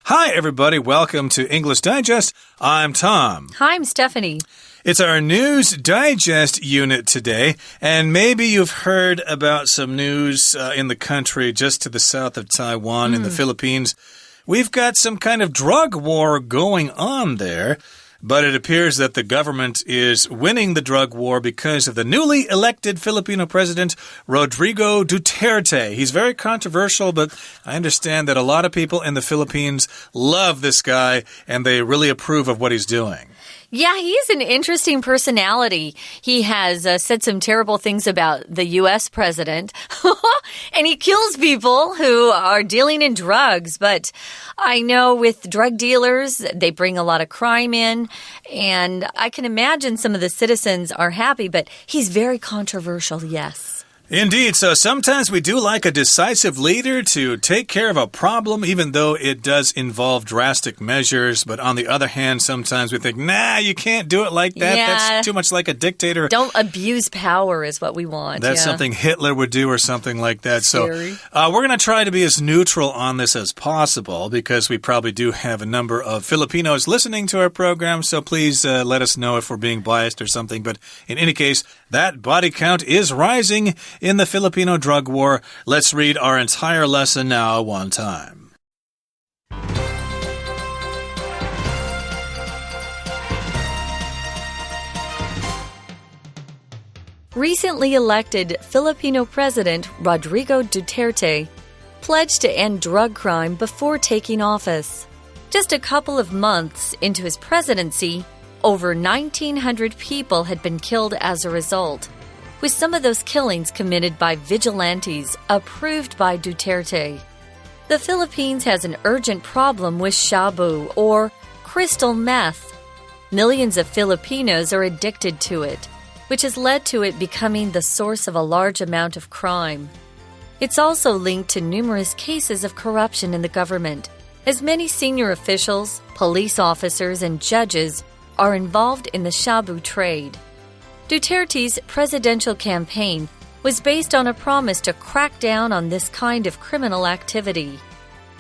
Hi, everybody. Welcome to English Digest. I'm Tom. Hi, I'm Stephanie. It's our News Digest unit today, and maybe you've heard about some news in the country just to the south of Taiwan in the Philippines. We've got some kind of drug war going on there. But it appears that the government is winning the drug war because of the newly elected Filipino president, Rodrigo Duterte. He's very controversial, but I understand that a lot of people in the Philippines love this guy, and they really approve of what he's doing. Yeah, he's an interesting personality. He has said some terrible things about the U.S. president, and he kills people who are dealing in drugs. But I know with drug dealers, they bring a lot of crime in, and I can imagine some of the citizens are happy, but he's very controversial, yes. Indeed. So sometimes we do like a decisive leader to take care of a problem, even though it does involve drastic measures. But on the other hand, sometimes we think, nah, you can't do it like that. Yeah. That's too much like a dictator. Don't abuse power is what we want. That's something Hitler would do or something like that. Scary. So we're going to try to be as neutral on this as possible because we probably do have a number of Filipinos listening to our program. So please let us know if we're being biased or something. But in any case, that body count is rising in the Filipino drug war. Let's read our entire lesson now one time. Recently elected Filipino President Rodrigo Duterte pledged to end drug crime before taking office. Just a couple of months into his presidency, over 1,900 people had been killed as a result, with some of those killings committed by vigilantes approved by Duterte. The Philippines has an urgent problem with shabu, or crystal meth. Millions of Filipinos are addicted to it, which has led to it becoming the source of a large amount of crime. It's also linked to numerous cases of corruption in the government, as many senior officials, police officers, and judges are involved in the shabu trade. Duterte's presidential campaign was based on a promise to crack down on this kind of criminal activity.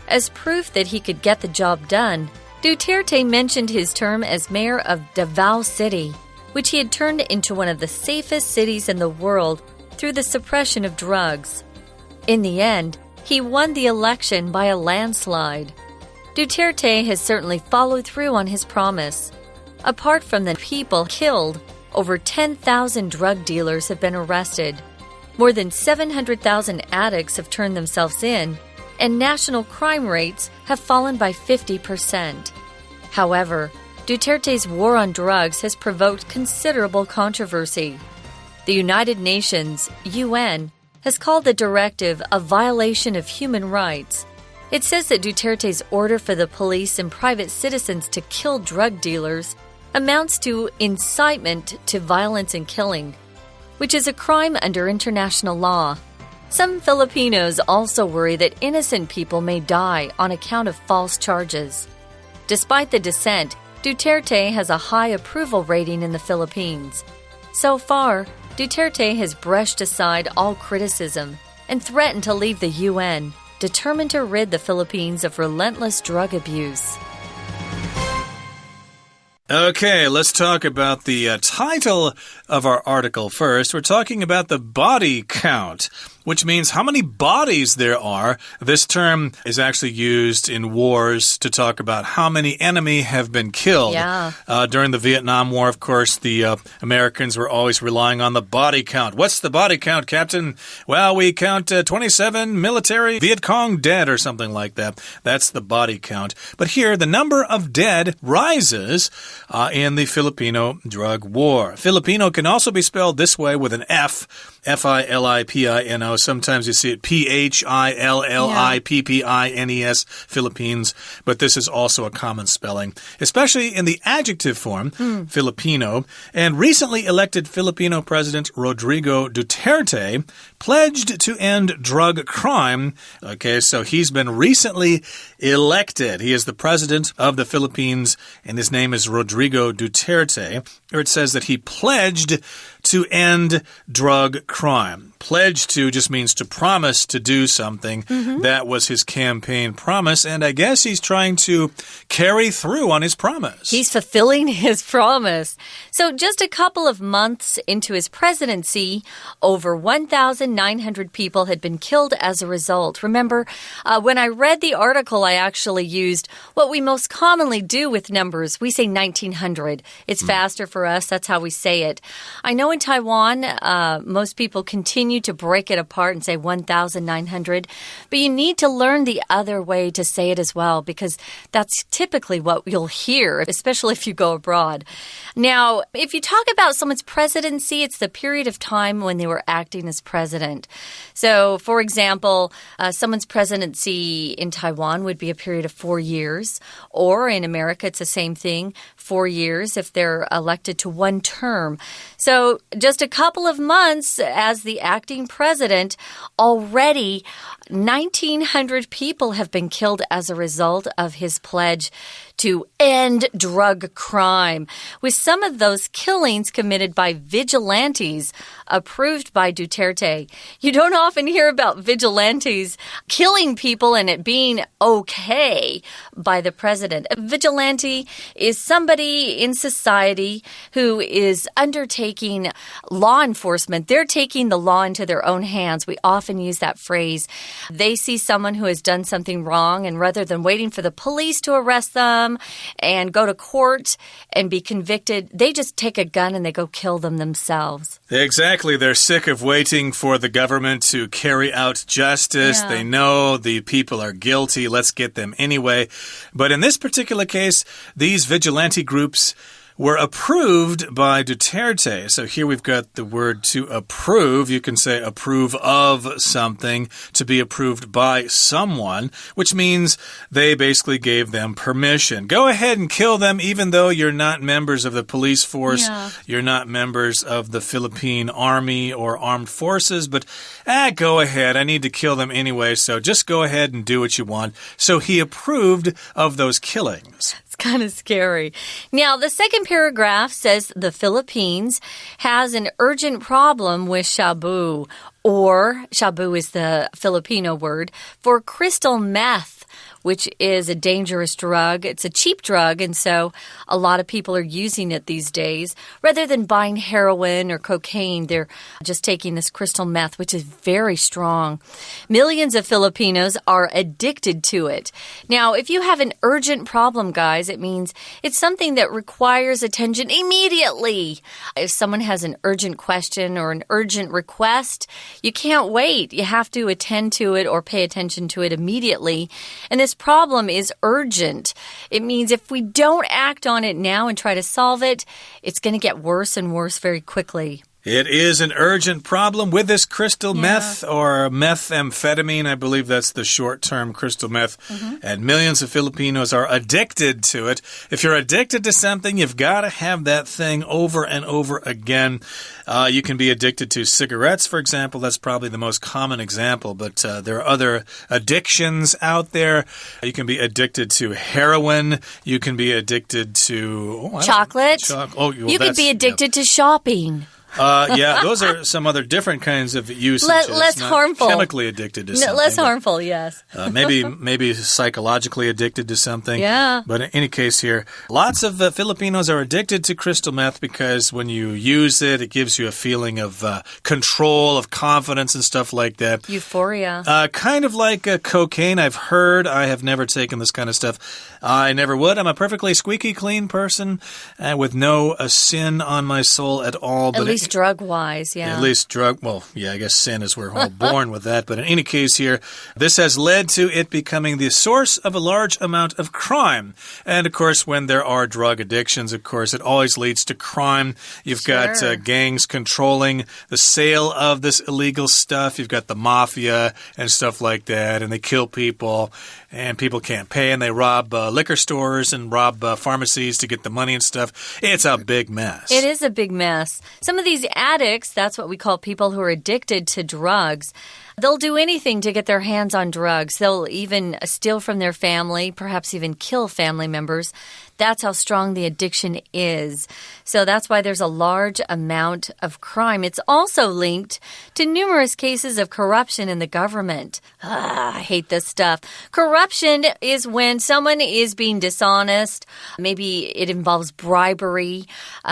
As proof that he could get the job done, Duterte mentioned his term as mayor of Davao City, which he had turned into one of the safest cities in the world through the suppression of drugs. In the end, he won the election by a landslide. Duterte has certainly followed through on his promise. Apart from the people killed, over 10,000 drug dealers have been arrested. More than 700,000 addicts have turned themselves in, and national crime rates have fallen by 50%. However, Duterte's war on drugs has provoked considerable controversy. The United Nations, UN, has called the directive a violation of human rights. It says that Duterte's order for the police and private citizens to kill drug dealers amounts to incitement to violence and killing, which is a crime under international law. Some Filipinos also worry that innocent people may die on account of false charges. Despite the dissent, Duterte has a high approval rating in the Philippines. So far, Duterte has brushed aside all criticism and threatened to leave the UN, determined to rid the Philippines of relentless drug abuse. Okay, let's talk about the title of our article first. We're talking about the body count, which means how many bodies there are. This term is actually used in wars to talk about how many enemy have been killed. Yeah. During the Vietnam War, of course, the Americans were always relying on the body count. What's the body count, Captain? Well, we count 27 military Viet Cong dead or something like that. That's the body count. But here, the number of dead rises in the Filipino drug war. Filipino can also be spelled this way with an F, F-I-L-I-P-I-N-O. Sometimes you see it P-H-I-L-L-I-P-P-I-N-E-S, Philippines, but this is also a common spelling, especially in the adjective form, Filipino. And recently elected Filipino President Rodrigo Duterte pledged to end drug crime. Okay, so he's been recently elected. He is the president of the Philippines, and his name is Rodrigo Duterte. Or it says that he pledged to end drug crime. Pledge to just means to promise to do something. That was his campaign promise, and I guess he's trying to carry through on his promise. He's fulfilling his promise. So just a couple of months into his presidency, over 1,900 people had been killed as a result. Remember, when I read the article, I actually used what we most commonly do with numbers. We say 1,900. It's faster for us. That's how we say it. I know in Taiwan, most people continue to break it apart and say 1,900, but you need to learn the other way to say it as well, because that's typically what you'll hear, especially if you go abroad. Now, if you talk about someone's presidency, it's the period of time when they were acting as president. So, for example, someone's presidency in Taiwan would be a period of 4 years, or in America, it's the same thing, 4 years if they're elected to one term. So, just a couple of months as the acting president, already 1,900 people have been killed as a result of his pledge to end drug crime, with some of those killings committed by vigilantes approved by Duterte. You don't often hear about vigilantes killing people and it being okay by the president. A vigilante is somebody in society who is undertaking law enforcement. They're taking the law into their own hands. We often use that phrase. They see someone who has done something wrong, and rather than waiting for the police to arrest them and go to court and be convicted, they just take a gun and they go kill them themselves. Exactly. They're sick of waiting for the government to carry out justice. They know the people are guilty. Let's get them anyway. But in this particular case, these vigilante groups were approved by Duterte. So here we've got the word to approve. You can say approve of something, to be approved by someone, which means they basically gave them permission. Go ahead and kill them even though you're not members of the police force. You're not members of the Philippine army or armed forces, but go ahead. I need to kill them anyway, so just go ahead and do what you want. So he approved of those killings. It's kind of scary. Now, the second paragraph says the Philippines has an urgent problem with shabu, or shabu is the Filipino word for crystal meth, which is a dangerous drug. It's a cheap drug, and so a lot of people are using it these days. Rather than buying heroin or cocaine, they're just taking this crystal meth, which is very strong. Millions of Filipinos are addicted to it. Now, if you have an urgent problem, guys, it means it's something that requires attention immediately. If someone has an urgent question or an urgent request, you can't wait. You have to attend to it or pay attention to it immediately. And this problem is urgent. It means if we don't act on it now and try to solve it, it's going to get worse and worse very quickly. It is an urgent problem with this crystal meth or methamphetamine. I believe that's the short term, crystal meth. And millions of Filipinos are addicted to it. If you're addicted to something, you've got to have that thing over and over again. You can be addicted to cigarettes, for example. That's probably the most common example, but there are other addictions out there. You can be addicted to heroin. You can be addicted to chocolate. You could be addicted to shopping. Those are some other different kinds of usages. Less harmful. Chemically addicted to something. Less harmful, yes. Maybe psychologically addicted to something. Yeah. But in any case here, lots of Filipinos are addicted to crystal meth because when you use it, it gives you a feeling of control, of confidence and stuff like that. Euphoria. Kind of like cocaine, I've heard. I have never taken this kind of stuff. I never would. I'm a perfectly squeaky clean person with no sin on my soul at all. At least drug-wise, yeah. At least I guess sin is we're all born with that. But in any case here, this has led to it becoming the source of a large amount of crime. And, of course, when there are drug addictions, of course, it always leads to crime. You've got gangs controlling the sale of this illegal stuff. You've got the mafia and stuff like that, and they kill people. And people can't pay, and they rob liquor stores and rob pharmacies to get the money and stuff. It's a big mess. It is a big mess. Some of these addicts, that's what we call people who are addicted to drugs, They'll do anything to get their hands on drugs. They'll even steal from their family, perhaps even kill family members. That's how strong the addiction is. So that's why there's a large amount of crime. It's also linked to numerous cases of corruption in the government. I hate this stuff. Corruption is when someone is being dishonest. Maybe it involves bribery.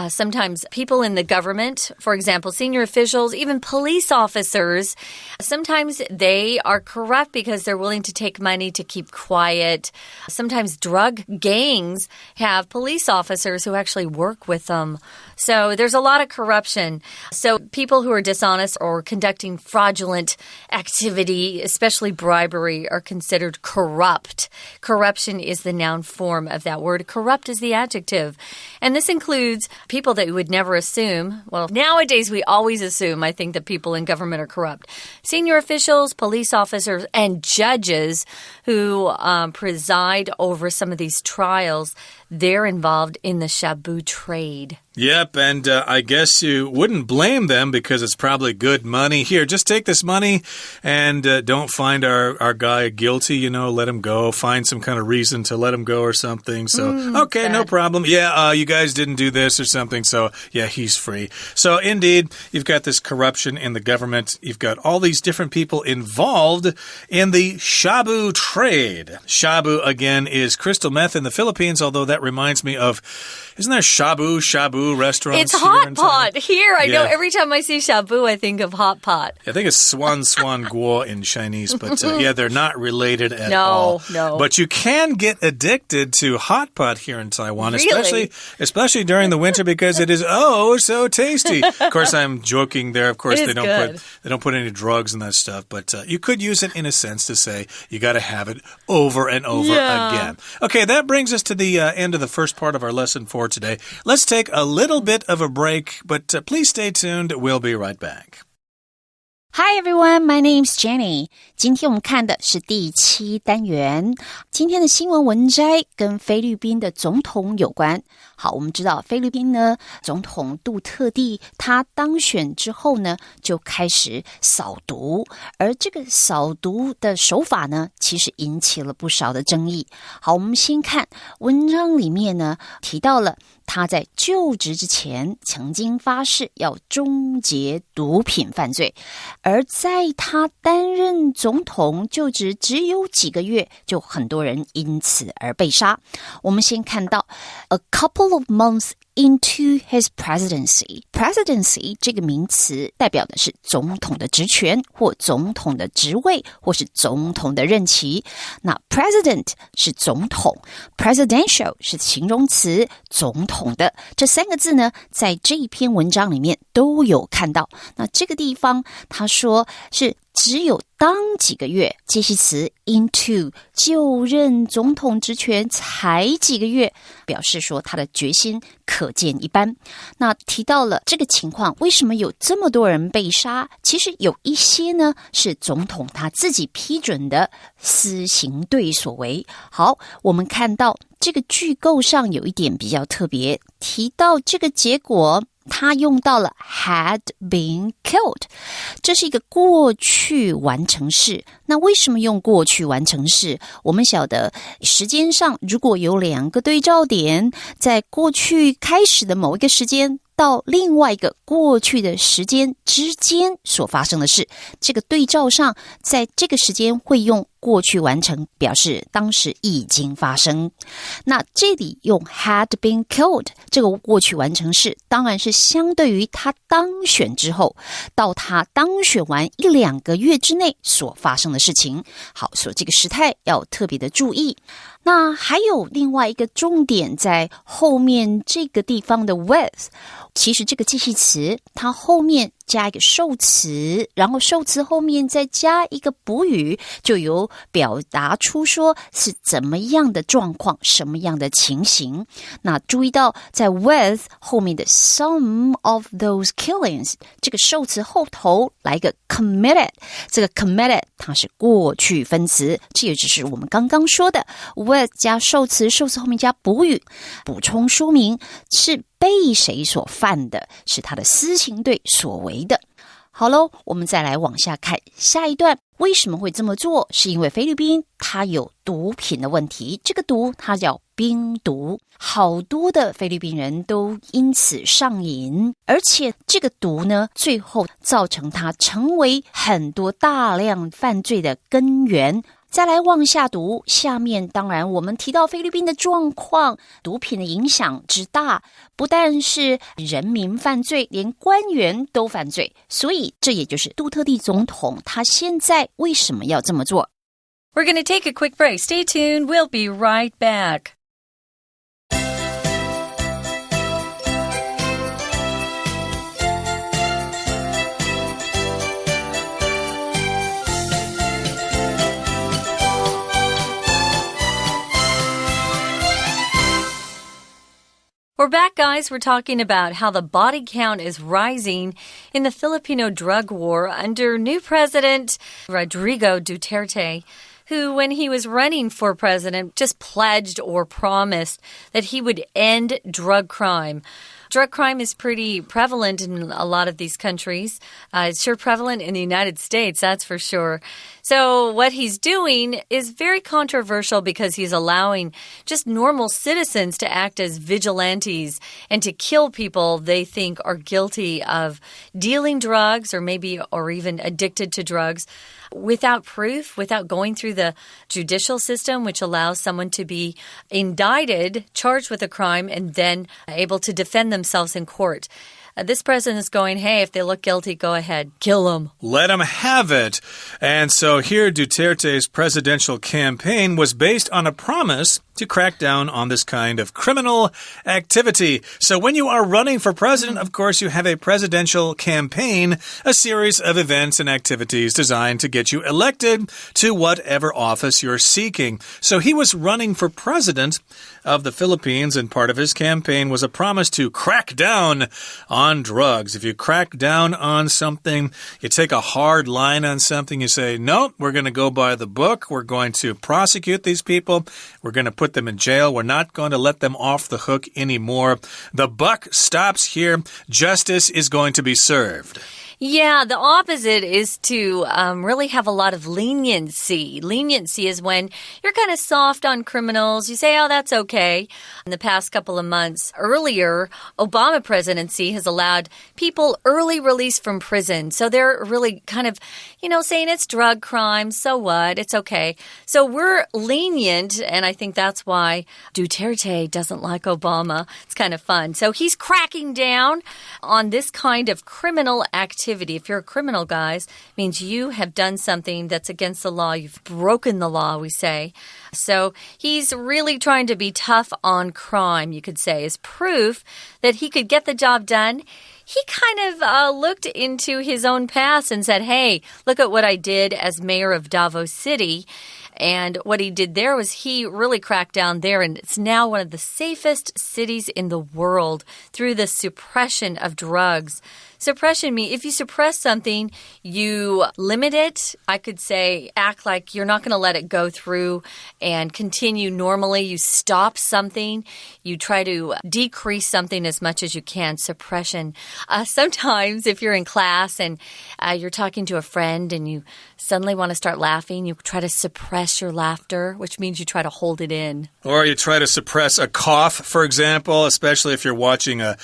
Sometimes people in the government, for example, senior officials, even police officers, sometimes they are corrupt because they're willing to take money to keep quiet. Sometimes drug gangs have police officers who actually work with them. So there's a lot of corruption. So people who are dishonest or conducting fraudulent activity, especially bribery, are considered corrupt. Corruption is the noun form of that word. Corrupt is the adjective. And this includes people that you would never assume. Well, nowadays we always assume, I think, that people in government are corrupt. Senior officials, police officers, and judges who preside over some of these trials, they're involved in the shabu trade. Yep, and I guess you wouldn't blame them because it's probably good money. Here, just take this money and don't find our guy guilty, let him go. Find some kind of reason to let him go or something. So, okay, no problem. Yeah, you guys didn't do this or something, so yeah, he's free. So, indeed, you've got this corruption in the government. You've got all these different people involved in the shabu trade. Shabu, again, is crystal meth in the Philippines, although that reminds me of, isn't there shabu restaurants? It's hot pot. Here, I know every time I see shabu, I think of hot pot. I think it's swan guo in Chinese, but yeah, they're not related at all. No. But you can get addicted to hot pot here in Taiwan, really? especially during the winter because it is so tasty. Of course, I'm joking there. Of course, they don't put any drugs in that stuff, but you could use it in a sense to say you got to have it over and over again. Okay, that brings us to the end of the first part of our lesson for today. Let's take a little bit of a break, but please stay tuned. We'll be right back. Hi everyone, my name's Jenny. 今天我们看的是第7单元。今天的新闻文摘跟菲律宾的总统有关。好，我们知道菲律宾呢，总统杜特地他当选之后呢，就开始扫毒，而这个扫毒的手法呢，其实引起了不少的争议。好，我们先看文章里面呢，提到了他在就职之前曾经发誓要终结毒品犯罪，而在他担任总统就职只有几个月，就很多人因此而被杀。我们先看到 a couple of months into his presidency. Presidency 这个名词代表的是总统的职权或总统的职位或是总统的任期。那 president 是总统， presidential 是形容词，总统的。这三个字呢，在这一篇文章里面都有看到。那这个地方他说是只有当几个月，介系词 into 就任总统职权才几个月，表示说他的决心可见一斑。那提到了这个情况，为什么有这么多人被杀？其实有一些呢是总统他自己批准的私刑队所为。好，我们看到这个句构上有一点比较特别，提到这个结果他用到了 had been killed， 这是一个过去完成式。那为什么用过去完成式？我们晓得时间上如果有两个对照点，在过去开始的某一个时间到另外一个过去的时间之间所发生的事，这个对照上在这个时间会用过去完成，表示当时已经发生。那这里用 had been killed 这个过去完成式，当然是相对于他当选之后到他当选完1-2个月之内所发生的事情。好，所以这个时态要特别的注意。那还有另外一个重点在后面这个地方的 with， 其实这个介系词它后面加一个受词，然后受词后面再加一个补语，就有表达出说是怎么样的状况，什么样的情形。那注意到在 with 后面的 some of those killings 这个受词后头来一个 committed， 这个 committed 它是过去分词，这也就是我们刚刚说的 with 加受词，受词后面加补语，补充说明是被谁所犯的，是他的私刑队所为的。好喽，我们再来往下看下一段。为什么会这么做？是因为菲律宾它有毒品的问题，这个毒它叫冰毒，好多的菲律宾人都因此上瘾，而且这个毒呢，最后造成它成为很多大量犯罪的根源。再来往下读，下面当然我们提到菲律宾的状况，毒品的影响之大，不但是人民犯罪，连官员都犯罪，所以这也就是杜特地总统他现在为什么要这么做。 We're going to take a quick break. Stay tuned. We'll be right back. We're back, guys. We're talking about how the body count is rising in the Filipino drug war under new president Rodrigo Duterte, who, when he was running for president, just pledged or promised that he would end drug crime. Drug crime is pretty prevalent in a lot of these countries. It's sure prevalent in the United States, that's for sure. So what he's doing is very controversial because he's allowing just normal citizens to act as vigilantes and to kill people they think are guilty of dealing drugs or even addicted to drugs without proof, without going through the judicial system, which allows someone to be indicted, charged with a crime, and then able to defend themselves in court. This president is going, hey, if they look guilty, go ahead, kill them. Let them have it. And so here Duterte's presidential campaign was based on a promise to crack down on this kind of criminal activity. So when you are running for president, of course, you have a presidential campaign, a series of events and activities designed to get you elected to whatever office you're seeking. So he was running for president of the Philippines, and part of his campaign was a promise to crack down on drugs. If you crack down on something, you take a hard line on something, you say, no, we're going to go by the book. We're going to prosecute these people. We're going to put them in jail. We're not going to let them off the hook anymore. The buck stops here. Justice is going to be served. Yeah, the opposite is to really have a lot of leniency. Leniency is when you're kind of soft on criminals. You say, oh, that's okay. In the past couple of months, earlier, Obama presidency has allowed people early release from prison. So they're really kind of, saying it's drug crime. So what? It's okay. So we're lenient, and I think that's why Duterte doesn't like Obama. It's kind of fun. So he's cracking down on this kind of criminal activity. If you're a criminal, guys, it means you have done something that's against the law. You've broken the law, we say. So he's really trying to be tough on crime, you could say, as proof that he could get the job done. He kind of looked into his own past and said, hey, look at what I did as mayor of Davao City. And what he did there was he really cracked down there, and it's now one of the safest cities in the world through the suppression of drugs. Suppression means if you suppress something, you limit it. I could say act like you're not going to let it go through and continue normally. You stop something. You try to decrease something as much as you can. Suppression. Sometimes if you're in class and you're talking to a friend and you suddenly want to start laughing, you try to suppress your laughter, which means you try to hold it in. Or you try to suppress a cough, for example, especially if you're watching a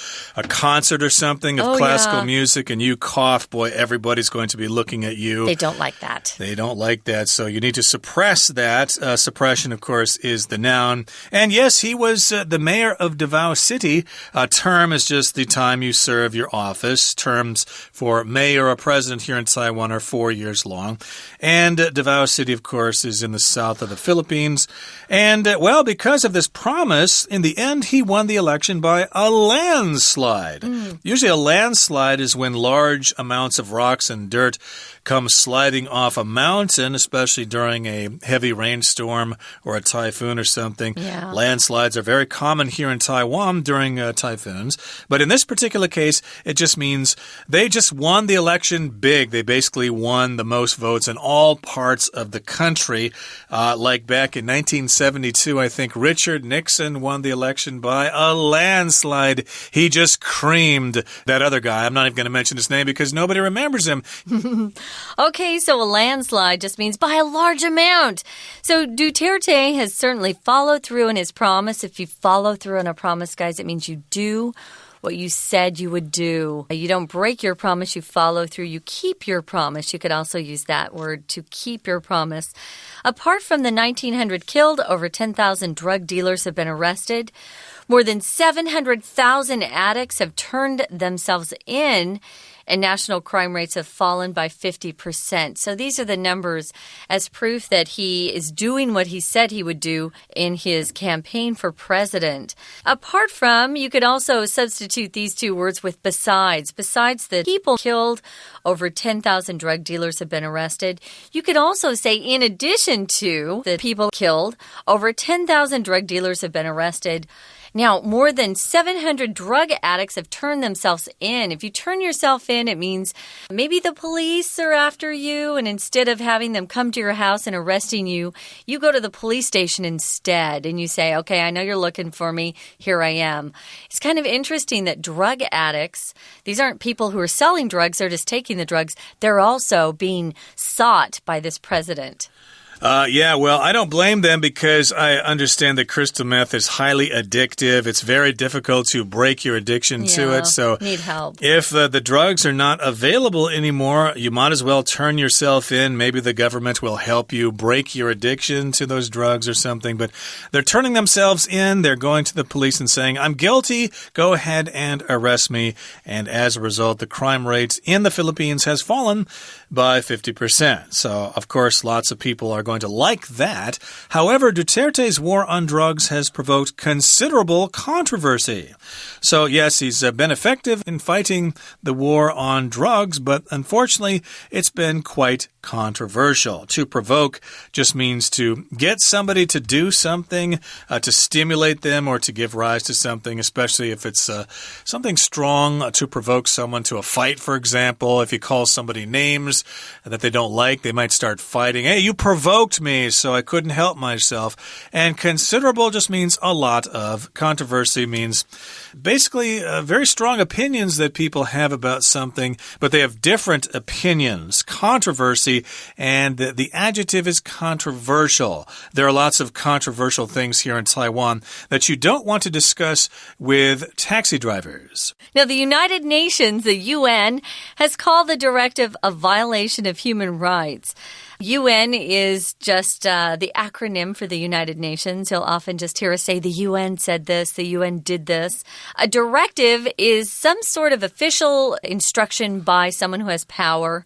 concert or something of classical music and you cough, boy, everybody's going to be looking at you. They don't like that. They don't like that, so you need to suppress that. Suppression, of course, is the noun. And yes, he was the mayor of Davao City. A term is just the time you serve your office. Terms for mayor or president here in Taiwan are 4 years long. And Davao City, of course, is in the south of the Philippines. And, well, because of this promise, in the end, he won the election by a landslide. Usually a landslide is when large amounts of rocks and dirt come sliding off a mountain, especially during a heavy rainstorm or a typhoon or something. Yeah. Landslides are very common here in Taiwan during typhoons. But in this particular case, it just means they just won the election big. They basically won the most votes in all parts of the country. Like back in 1972, I think Richard Nixon won the election by a landslide. He just creamed that other guy. I'm not even going to mention his name because nobody remembers him. Okay, so a landslide just means by a large amount. So Duterte has certainly followed through on his promise. If you follow through on a promise, guys, it means you do what you said you would do. You don't break your promise, you follow through, you keep your promise. You could also use that word, to keep your promise. Apart from the 1,900 killed, over 10,000 drug dealers have been arrested. More than 700,000 addicts have turned themselves in, and national crime rates have fallen by 50%. So these are the numbers as proof that he is doing what he said he would do in his campaign for president. Apart from, you could also substitute these two words with besides. Besides the people killed, over 10,000 drug dealers have been arrested. You could also say in addition to the people killed, over 10,000 drug dealers have been arrested. Now, more than 700 drug addicts have turned themselves in. If you turn yourself in, it means maybe the police are after you, and instead of having them come to your house and arresting you, you go to the police station instead, and you say, okay, I know you're looking for me. Here I am. It's kind of interesting that drug addicts, these aren't people who are selling drugs, they're just taking the drugs. They're also being sought by this president. Yeah, well, I don't blame them because I understand that crystal meth is highly addictive. It's very difficult to break your addiction to it. So need help. If the drugs are not available anymore, you might as well turn yourself in. Maybe the government will help you break your addiction to those drugs or something. But they're turning themselves in. They're going to the police and saying, I'm guilty. Go ahead and arrest me. And as a result, the crime rate in the Philippines has fallen by 50%. So, of course, lots of people are going to like that. However, Duterte's war on drugs has provoked considerable controversy. So, yes, he's been effective in fighting the war on drugs, but unfortunately, it's been quite controversial. To provoke just means to get somebody to do something, to stimulate them or to give rise to something, especially if it's something strong, to provoke someone to a fight, for example. If you call somebody names that they don't like, they might start fighting. Hey, you provoked me, so I couldn't help myself. And considerable just means a lot of. Controversy means basically very strong opinions that people have about something, but they have different opinions. Controversy, and the adjective is controversial. There are lots of controversial things here in Taiwan that you don't want to discuss with taxi drivers. Now, the United Nations, the UN, has called the directive a violation of human rights. UN is just the acronym for the United Nations. You'll often just hear us say the UN said this, the UN did this. A directive is some sort of official instruction by someone who has power.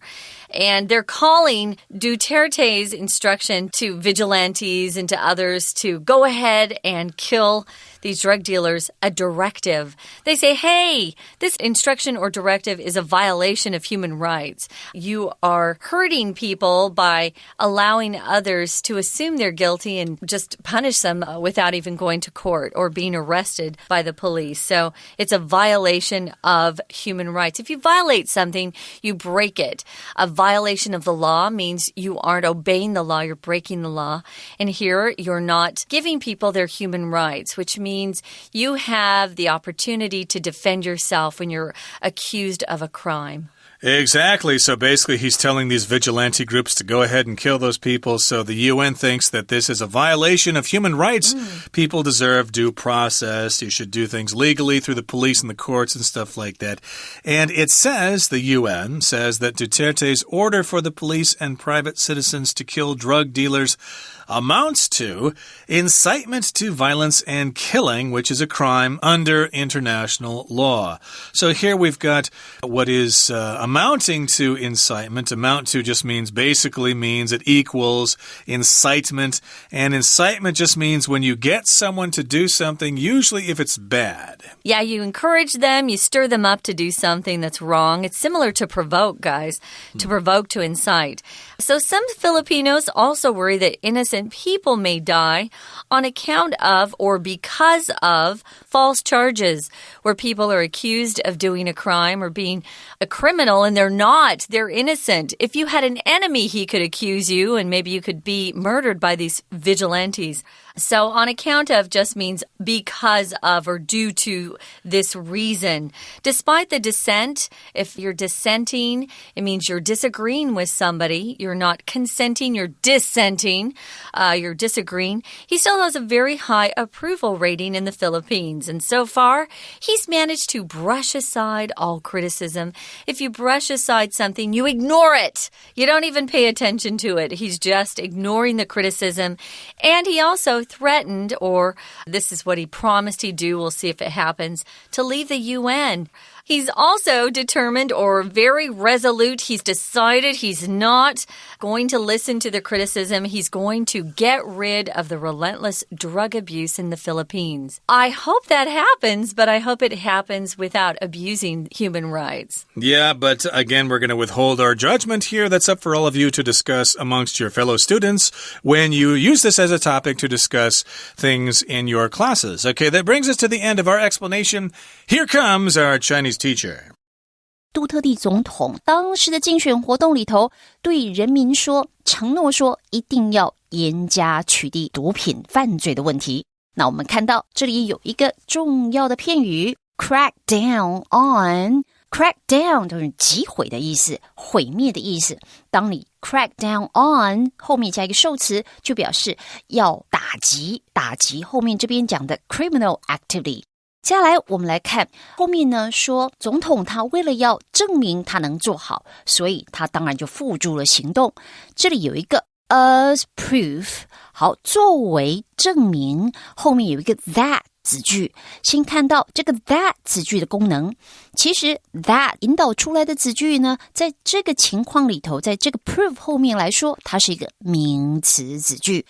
And they're calling Duterte's instruction to vigilantes and to others to go ahead and kill these drug dealers a directive. They say, hey, this instruction or directive is a violation of human rights. You are hurting people by allowing others to assume they're guilty and just punish them without even going to court or being arrested by the police. So it's a violation of human rights. If you violate something, you break it. A violation of the law means you aren't obeying the law, you're breaking the law. And here, you're not giving people their human rights, which means you have the opportunity to defend yourself when you're accused of a crime. Exactly. So basically, he's telling these vigilante groups to go ahead and kill those people. So the UN thinks that this is a violation of human rights. People deserve due process. You should do things legally through the police and the courts and stuff like that. And it says, the UN says that Duterte's order for the police and private citizens to kill drug dealers amounts to incitement to violence and killing, which is a crime under international law. So here we've got what is amounting to incitement. Amount to just basically means it equals incitement, and incitement just means when you get someone to do something, usually if it's bad. Yeah, you encourage them, you stir them up to do something that's wrong. It's similar to provoke, guys, to provoke, to incite. So some Filipinos also worry that innocent people may die on account of or because of false charges, where people are accused of doing a crime or being a criminal, and they're not. They're innocent. If you had an enemy, he could accuse you, and maybe you could be murdered by these vigilantes. So on account of just means because of or due to this reason. Despite the dissent, if you're dissenting, it means you're disagreeing with somebody. You're not consenting, you're dissenting, you're disagreeing. He still has a very high approval rating in the Philippines. And so far, he's managed to brush aside all criticism. If you brush aside something, you ignore it. You don't even pay attention to it. He's just ignoring the criticism. And he also threatened, or this is what he promised he'd do, we'll see if it happens, to leave the UN. He's also determined or very resolute. He's decided he's not going to listen to the criticism. He's going to get rid of the relentless drug abuse in the Philippines. I hope that happens, but I hope it happens without abusing human rights. Yeah, but again, we're going to withhold our judgment here. That's up for all of you to discuss amongst your fellow students when you use this as a topic to discuss things in your classes. Okay, that brings us to the end of our explanation. Here comes our Chinese teacher. 杜特地总统当时的竞选活动里头，对人民说，承诺说一定要严加取缔毒品犯罪的问题。那我们看到这里有一个重要的片语 crack down on。Crack down 就是击毁的意思，毁灭的意思。当你 crack down on 后面加一个受词，就表示要打击后面这边讲的 criminal activity。接下来我们来看后面呢，说总统他为了要证明他能做好，所以他当然就付诸了行动。这里有一个 as proof， 好，作为证明，后面有一个 that子句。先看到这个 that 子句的功能，其实 that 引导出来的子句呢，在这个情况里头，在这个 proof 后面来说，它是一个名词子句。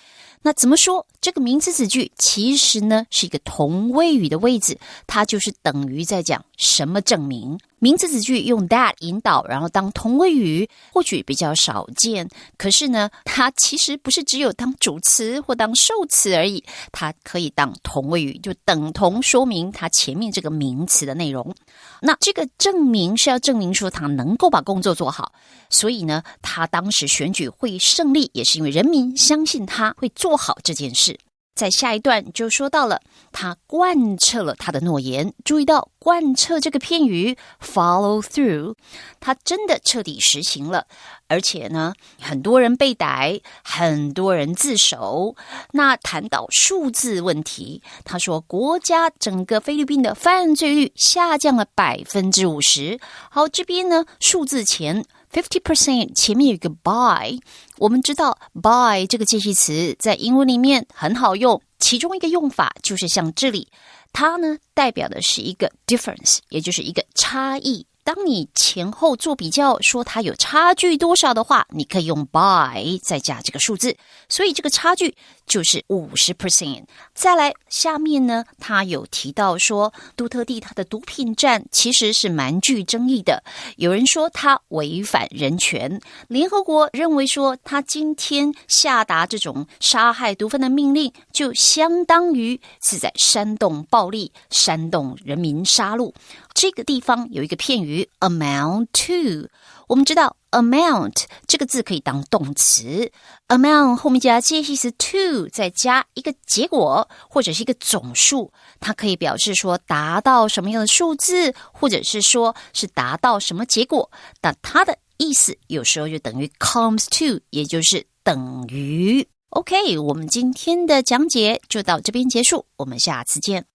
那怎么说？这个名词子句其实呢是一个同位语的位置，它就是等于在讲什么证明。名词子句用 that 引导，然后当同位语，或许比较少见，可是呢，它其实不是只有当主词或当受词而已，它可以当同位语，就等同说明它前面这个名词的内容。那这个证明是要证明说他能够把工作做好，所以呢，他当时选举会胜利，也是因为人民相信他会做好这件事。在下一段就说到了他贯彻了他的诺言，注意到贯彻这个片语 follow through， 他真的彻底实行了，而且呢很多人被逮，很多人自首。那谈到数字问题，他说国家整个菲律宾的犯罪率下降了 50%。 好，这边呢数字前50% 前面有一个 by， 我们知道 by 这个介系词在英文里面很好用，其中一个用法就是像这里，它呢代表的是一个 difference， 也就是一个差异。当你前后做比较，说它有差距多少的话，你可以用 by 再加这个数字，所以这个差距就是 50%。 再来下面呢，他有提到说杜特地他的毒品战其实是蛮具争议的，有人说他违反人权，联合国认为说他今天下达这种杀害毒贩的命令，就相当于是在煽动暴力，煽动人民杀戮。这个地方有一个片语 amount to， 我们知道 amount 这个字可以当动词， amount 后面加介系词 to， 再加一个结果或者是一个总数，它可以表示说达到什么样的数字，或者是说是达到什么结果，但它的意思有时候就等于 comes to， 也就是等于。 OK， 我们今天的讲解就到这边结束，我们下次见。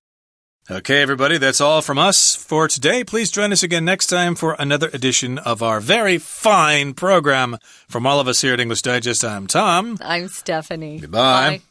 Okay, everybody, that's all from us for today. Please join us again next time for another edition of our very fine program. From all of us here at English Digest, I'm Tom. I'm Stephanie. Goodbye. Bye.